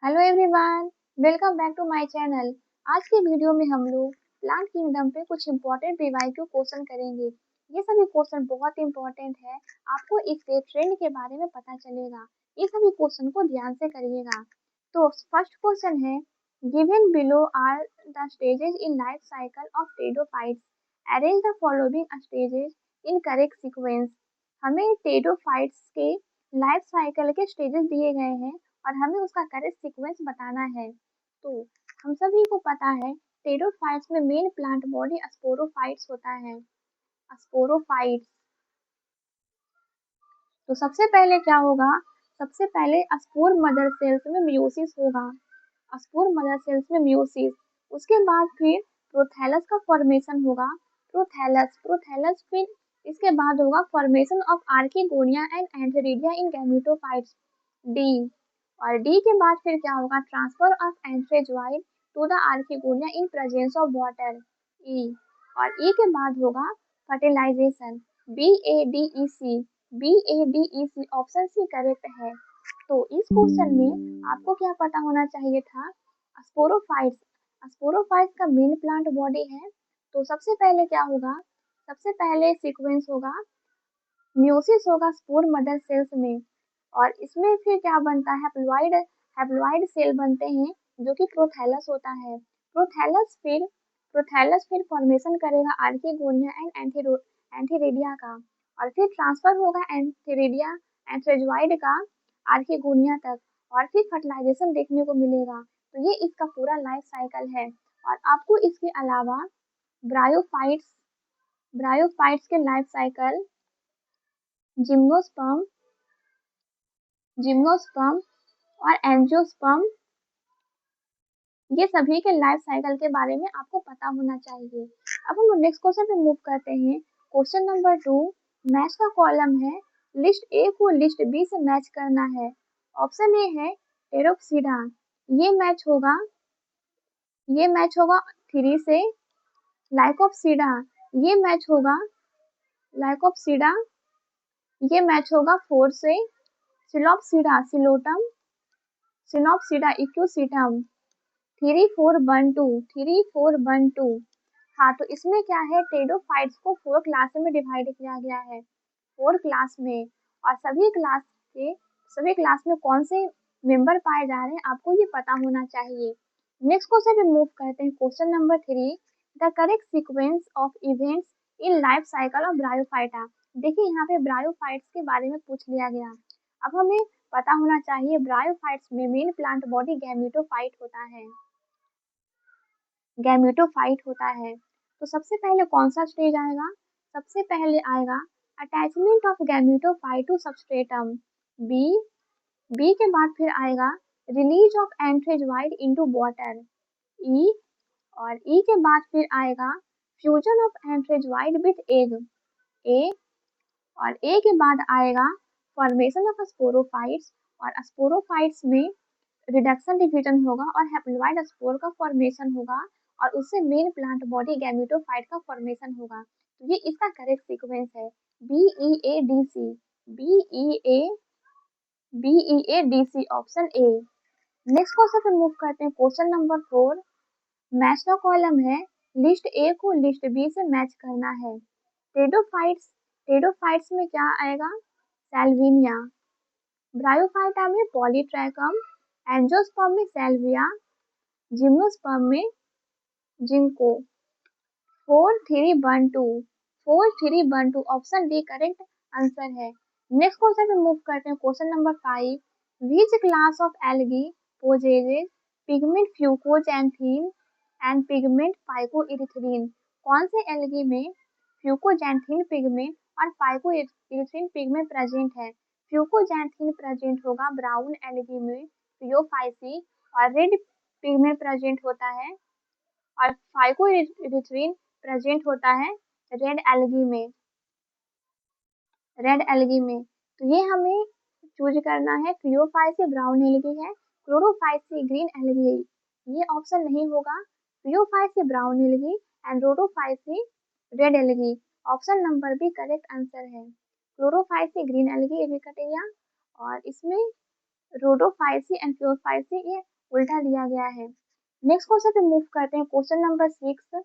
Hello everyone, welcome back to my channel. आज के video में हम लोग प्लांट किंगडम पे कुछ इम्पोर्टेंट पीवाईक्यू क्वेश्चन करेंगे। ये सभी क्वेश्चन बहुत इंपॉर्टेंट है, आपको इससे ट्रेंड के बारे में पता चलेगा। ये सभी क्वेश्चन को ध्यान से करिएगा। तो फर्स्ट क्वेश्चन है, given below are the stages in life cycle of pteridophytes, arrange the following stages in correct sequence. हमें टेडोफाइट्स के लाइफ साइकिल के स्टेजेस दिए गए हैं और हमें उसका करेक्ट सीक्वेंस बताना है। तो हम सभी को पता है टेरोफाइट्स में मेन प्लांट बॉडी स्पोरोफाइट्स होता है। स्पोरोफाइट्स। तो सबसे पहले क्या होगा, सबसे पहले स्पोर मदर सेल्स में मियोसिस होगा। स्पोर मदर सेल्स में मियोसिस, उसके बाद फिर प्रोथैलस का फॉर्मेशन होगा। प्रोथैलस प्रोथैलस फिर इसके बाद होगा formation of archegonia and antheridia in gametophytes. D, और डी के बाद फिर क्या होगा, transfer of antherozoid to the archegonia in presence of water. E, और ई के बाद होगा fertilisation. B A D E C, B A D E C option C correct है। तो इस क्वेश्चन में आपको क्या पता होना चाहिए था, स्पोरोफाइट्स। स्पोरोफाइट्स का मेन प्लांट बॉडी है। तो सबसे पहले क्या होगा, सबसे पहले सीक्वेंस होगा, म्यूसिस होगा स्पोर मदर सेल्स में, और इसमें फिर क्या बनता है, हैप्लॉइड हैप्लॉइड सेल बनते हैं जो कि प्रोथैलस होता है। प्रोथैलस फिर फॉर्मेशन करेगा आर्किगोनिया एंड एंथेरिडिया का, और फिर ट्रांसफर होगा एंथेरिडिया एंथ्रेजोइड का आर्किगोनिया तक, और फिर फर्टिलाइजेशन देखने को मिलेगा। तो ये इसका पूरा लाइफ साइकिल है। और आपको इसके अलावा ब्रायोफाइट्स ब्रायोफाइट्स के लाइफ साइकिल, जिम्नोस्पर्म जिम्नोस्पर्म और एंजियोस्पर्म, ये सभी के लाइफ साइकिल के बारे में आपको पता होना चाहिए। अब हम नेक्स्ट क्वेश्चन पे मूव करते हैं। क्वेश्चन नंबर 2, मैच का कॉलम है, लिस्ट ए को लिस्ट बी से मैच करना है। ऑप्शन ए है टेरोप्सिडा, ये मैच होगा 3 से। लाइकोप्सिडा, ये मैच होगा लाइकोप्सिडा, ये मैच होगा 4 से। सिलोप्सिडा सिनोप्सिडा इक्यूसिटम 3 4 1 2। हाँ, तो इसमें क्या है, टेडोफाइट्स को 4 क्लास में डिवाइड किया गया है, 4 क्लास में। और सभी क्लास में कौन से मेंबर पाए जा रहे हैं आपको ये पता होना चाहिए। नेक्स्ट क्वेश्चन पे मूव करते हैं। Question number 3, the correct sequence of events in life cycle of bryophyta. देखिए यहाँ पे ब्रायोफाइट्स के बारे में पूछ लिया गया। अब हमें पता होना चाहिए ब्रायोफाइट्स में मेन प्लांट बॉडी गैमेटोफाइट होता है। गैमेटोफाइट होता है। तो सबसे पहले कौन सा स्टेज आएगा, सबसे पहले आएगा attachment of gametophyte to substratum. B, B के बाद फिर आएगा release of antherozoid into water. E, और ई के बाद फिर आएगा fusion of antherozoid with egg. A, और ए के बाद आएगा फॉर्मेशन ऑफ स्पोरोफाइट्स, और स्पोरोफाइट्स में रिडक्शन डिवीजन होगा और हैप्लॉइड स्पोर का फॉर्मेशन होगा, और उससे मेन प्लांट बॉडी गैमेटोफाइट का फॉर्मेशन होगा। तो ये इसका करेक्ट सीक्वेंस है, B E A D C, B E A B E A D C option A. Next question पे मूव करते हैं। क्वेश्चन नंबर 4, मैच का कॉलम है, लिस्ट ए को लिस्ट बी से मैच करना है। टेडोफाइट्स में क्या आएगा, सैल्विनिया। ब्रायोफाइटा में पॉलीट्रैकम। एंजियोस्पर्म में सैल्विया। जिम्नोस्पर्म में ginkgo. 4 3 1 2 option D correct answer है। नेक्स्ट क्वेश्चन पे मूव करते हैं। Question number 5, which class of algae possesses pigment fucoxanthin and pigment phycoerythrin. कौन से एल्गी में फ्यूकोजैंथीन पिगमेंट और फाइकोइरिथ्रिन पिगमेंट प्रेजेंट है। फ्यूकोजैंथीन प्रेजेंट होगा ब्राउन एल्गी में, फियोफाइसी, और रेड पिगमेंट प्रेजेंट होता है, और फाइकोइरिथ्रिन प्रेजेंट होता है रेड एल्गी में। तो ये हमें चूज करना है, फियोफाइसी ब्राउन एल्गी है, क्लोरोफाइसी ग्रीन एल्गी है, ये ऑप्शन नहीं होगा। Phaeophyceae brown algae and rhodophyceae red algae, option number B correct answer है। क्लोरोफाइसी ग्रीन एल्गी एविकटिया, और इसमें रोडोफाइसी एंड प्योरफाइसी ये उल्टा दिया गया है। नेक्स्ट क्वेश्चन पे मूव करते हैं, question number 6।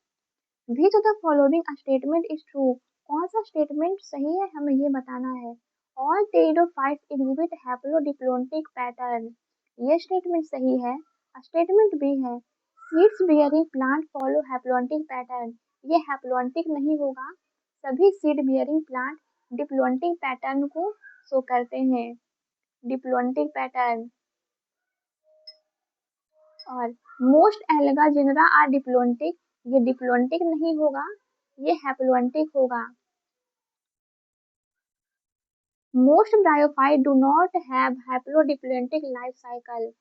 Which of the following statement is true? कौन सा स्टेटमेंट सही है, हमें ये बताना है। All pteridophytes exhibit haplodiplontic pattern, ये स्टेटमेंट सही है। स्टेटमेंट बी है seeds bearing plant follow haplontic pattern, ये हैप्लोइडिक नहीं होगा, सभी seed bearing plant diplontic pattern को शो करते हैं, डिप्लोइडिक पैटर्न। और most alga genera are diplontic, ये डिप्लोइडिक नहीं होगा, ये हैप्लोइडिक होगा। Most bryophyte do not have haplodiplontic life cycle,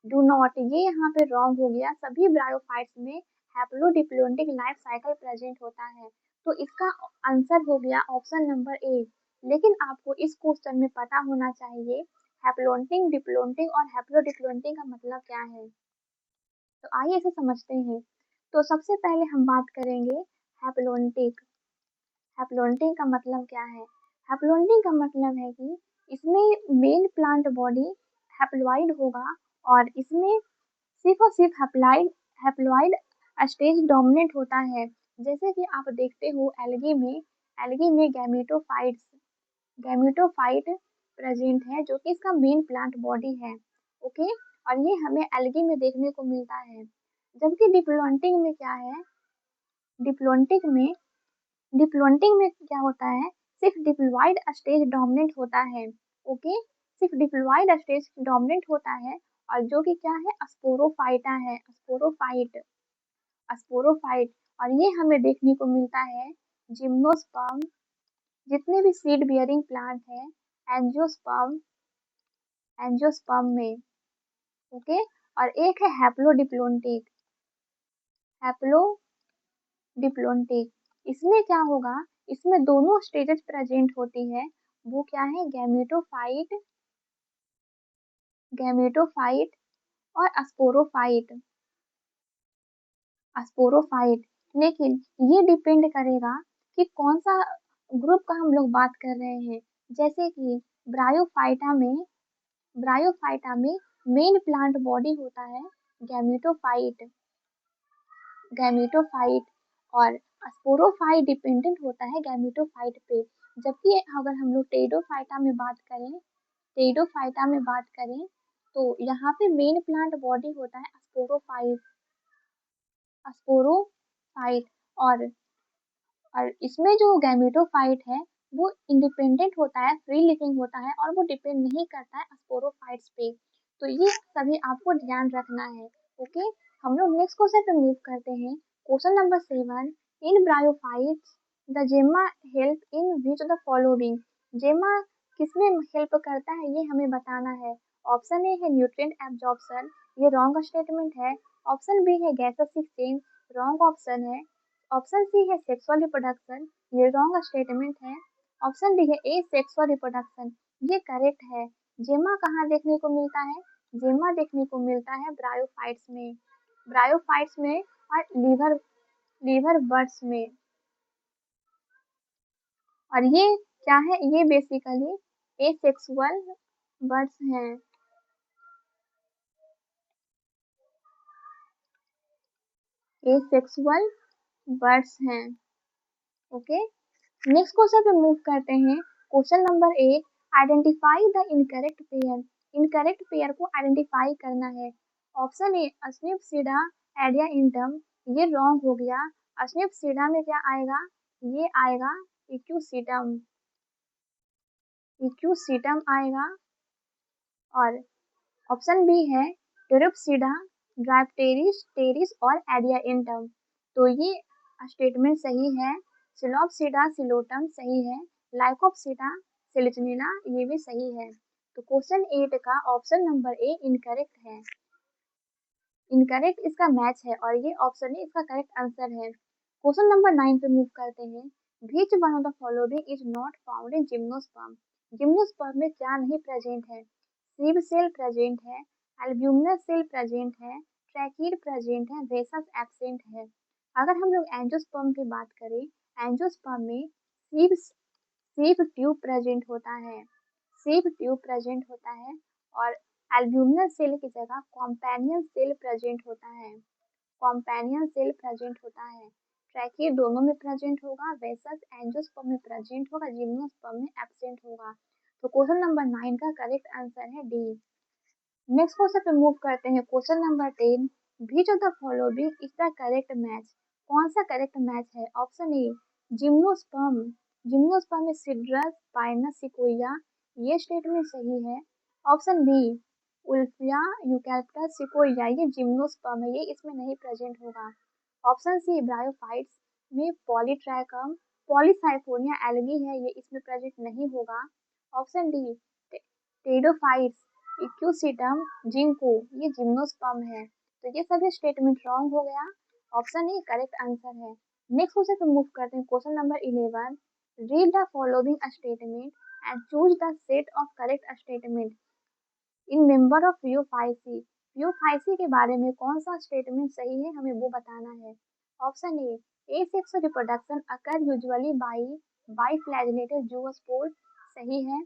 do not ये यहाँ पे रॉन्ग हो गया, सभी ब्रायोफाइट्स में हैप्लोडिप्लोइडिक लाइफ साइकिल प्रेजेंट होता है। तो इसका आंसर हो गया ऑप्शन नंबर ए। लेकिन आपको इस क्वेश्चन में पता होना चाहिए हैप्लोइडिक, डिप्लोइडिक और हैप्लोडिप्लोइडिक का मतलब क्या है। तो आइए इसे समझते हैं। तो सबसे पहले हम बात करेंगे हैप्लोइडिक। हैप्लोइडिक का मतलब क्या है? हैप्लोइडिक का मतलब है कि इसमें मेन प्लांट बॉडी हैप्लॉइड होगा और इसमें सिर्फ और सिर्फ हैप्लॉइड स्टेज डोमिनेंट होता है। जैसे कि आप देखते हो एल्गी में गैमेटोफाइट प्रेजेंट है जो कि इसका मेन प्लांट बॉडी है। ओके, और ये हमें एल्गी में देखने को मिलता है। जबकि डिप्लोइडिक में क्या है, डिप्लोइडिक में डिप्लोइडिक में क्या होता है, सिर्फ डिप्लॉइड स्टेज डोमिनेंट होता है। ओके, सिर्फ डिप्लॉइड स्टेज डोमिनेंट होता है और जो कि क्या है, स्पोरोफाइटा है, स्पोरोफाइट। और ये हमें देखने को मिलता है जिम्नोस्पर्म, जितने भी सीड बियरिंग प्लांट है एंजियोस्पर्म में। ओके, और एक है हैप्लोडिप्लोइडिक, इसमें क्या होगा, इसमें दोनों स्टेजेस प्रेजेंट होती है। वो क्या है, गैमेटोफाइट और स्पोरोफाइट। लेकिन ये डिपेंड करेगा कि कौन सा ग्रुप का हम लोग बात कर रहे हैं। जैसे कि ब्रायोफाइटा में मेन प्लांट बॉडी होता है गैमेटोफाइट गैमेटोफाइट और स्पोरोफाइट डिपेंडेंट होता है गैमेटोफाइट पे। जबकि अगर हम लोग टेरिडोफाइटा में बात करें तो यहाँ पे मेन प्लांट बॉडी होता है स्पोरोफाइट और इसमें जो गैमेटोफाइट है वो इंडिपेंडेंट होता है, फ्री लिविंग होता है और वो डिपेंड नहीं करता है स्पोरोफाइट्स पे। तो ये सभी आपको ध्यान रखना है। ओके, हम लोग नेक्स्ट क्वेश्चन पे मूव करते हैं। Question number 7, in bryophytes the gemma help in which the following, gemma किसमें हेल्प करता है ये हमें बताना है। ऑप्शन ए है न्यूट्रिएंट एब्जॉर्प्शन, ये रॉन्ग स्टेटमेंट है। ऑप्शन बी है गैसेस एक्सचेंज, रॉन्ग ऑप्शन है। ऑप्शन सी है सेक्सुअल रिप्रोडक्शन, ये रॉन्ग स्टेटमेंट है। ऑप्शन डी है ए सेक्सुअल रिप्रोडक्शन, ये करेक्ट है। जेमा कहाँ देखने को मिलता है, जेमा देखने को मिलता है ब्रायोफाइट्स में और लीवर बर्ड्स में। और ये क्या है, ये बेसिकली एसेक्सुअल बर्ड्स हैं, एसेक्सुअल बर्ड्स हैं। ओके, नेक्स्ट क्वेश्चन पे मूव करते हैं। Question number 8, identify the incorrect pair, incorrect pair को आइडेंटिफाई करना है। ऑप्शन ए अस्निपसीडा एडिया इंटम, ये रॉन्ग हो गया। अस्निपसीडा में क्या आएगा, ये आएगा इक्यूसीटम, इक्यूसीटम आएगा। और ऑप्शन बी है टेरिप्सिडा, ड्राइप्टेरिस, टेरिस और एडियाइंटम, तो ये स्टेटमेंट सही है। सिलोप्सिडा सिलोटम सही है, लाइकोप्सिडा सिलिचनिला ये भी सही है। तो क्वेश्चन 8 का ऑप्शन नंबर ए इनकरेक्ट है, इनकरेक्ट इसका मैच है और ये ऑप्शन ए इसका करेक्ट आंसर है। क्वेश्चन नंबर 9 पे मूव करते हैं। Which one of the following is not found in gymnosperm, gymnosperm में क्या नहीं प्रेजेंट है। सीब सेल प्रेजेंट है, एल्ब्यूमिनस सेल प्रेजेंट है, ट्रैकीड प्रेजेंट है, वेसस एब्सेंट है। अगर हम लोग एंजियोस्पर्म की बात करें, एंजियोस्पर्म में सीब ट्यूब प्रेजेंट होता है, सीब ट्यूब प्रेजेंट होता है और एल्ब्यूमिनल सेल की जगह कॉम्पेनियन सेल प्रेजेंट होता है। कॉम्पेनियन सेल प्रेजेंट होता है। ट्रैकिए दोनों में प्रेजेंट होगा, वेसस एंजियोस्पर्म में प्रेजेंट होगा, जिम्नोस्पर्म में एब्सेंट होगा। तो क्वेश्चन नंबर 9 का करेक्ट आंसर है डी। नेक्स्ट क्वेश्चन पे मूव करते हैं। Question number 10, which of the following is the correct match? कौन सा करेक्ट मैच है? ऑप्शन ए जिम्नोस्पर्म, जिम्नोस्पर्म में सिड्रस पाइनस सिकोया, ये स्टेटमेंट सही है। ऑप्शन बी उल्फिया यूकैलिप्टस सिकोया, ये जिम्नोस्पर्म है, ये इसमें नहीं प्रेजेंट होगा। ऑप्शन सी ब्रायोफाइट्स में पॉलीट्रैकम पॉलीसाइफोनिया एल्गी है, ये इसमें प्रेजेंट नहीं होगा। ऑप्शन डी टेडोफाइट्स इक्यूसिटम जिंको, ये जिम्नोस्पर्म है। तो ये सभी स्टेटमेंट रॉन्ग हो गया। ऑप्शन ए करेक्ट आंसर है। नेक्स्ट क्वेश्चन पे मूव करते हैं। Question number 11, read the following statement and choose the set of correct statement in member of Phaeophyceae. Phaeophyceae के बारे में कौन सा स्टेटमेंट सही है, हमें वो बताना है। Option A asexual reproduction occur usually by biflagellated zoospore, सही है।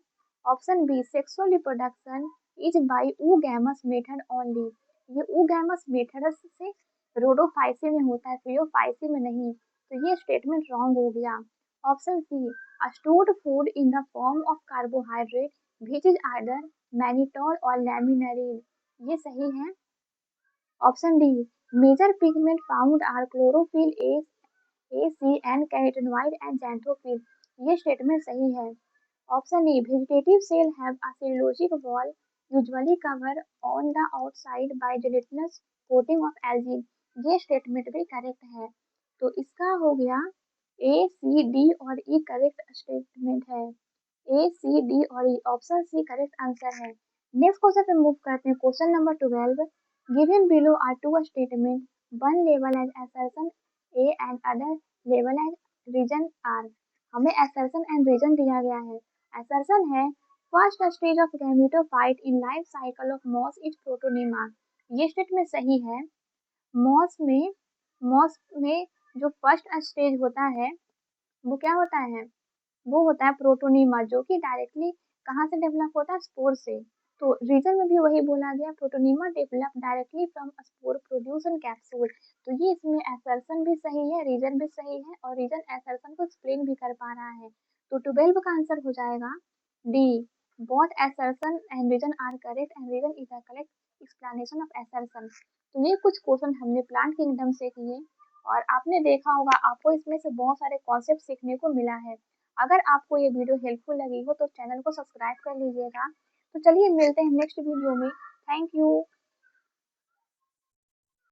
Option B sexual reproduction is by oogamous method only, ये oogamous मेथड से रोडोफाइसी में होता है, फियोफाइसी में नहीं, तो ये स्टेटमेंट रॉन्ग हो गया। Option C stored food in the form of carbohydrate which is either mannitol और लैमिनरीन, ये सही है। Option D major pigment found are chlorophyll A C and carotenoid and xanthophyll, ये स्टेटमेंट सही है। Option E vegetative cell have a cellulosic wall usually cover on the outside by gelatinous coating of algin, ये statement भी correct है। तो इसका हो गया ए सी डी और ई करेक्ट स्टेटमेंट है। ए सी डी और E option C correct answer है। नेक्स्ट क्वेश्चन पे मूव करते हैं। Question number 12, given below are two statement, one लेवल as assertion A and other लेवल एज रीजन आर। हमें assertion एंड रीजन दिया गया है। assertion है first stage of gametophyte in life cycle of moss is protonema, ये statement सही है। मॉस में मॉस में जो फर्स्ट स्टेज होता है वो क्या होता है, वो होता है प्रोटोनीमा, जो कि डायरेक्टली कहाँ से डेवलप होता है, स्पोर से। तो रीजन में भी वही बोला गया, protonema develop directly from spore produce in capsule. तो ये इसमें असर्शन भी सही है, रीजन भी सही है, और रीजन असर्शन को एक्सप्लेन भी कर पा रहा है। तो 12 का आंसर हो जाएगा D, both assertion and reason are correct and reason is the correct explanation of assertion. तो ये कुछ क्वेश्चन हमने प्लांट किंगडम से किए, और आपने देखा होगा आपको इसमें से बहुत सारे कॉन्सेप्ट सीखने को मिला है। अगर आपको ये वीडियो हेल्पफुल लगी हो तो चैनल को सब्सक्राइब कर लीजिएगा। तो चलिए मिलते हैं नेक्स्ट वीडियो में। Thank you.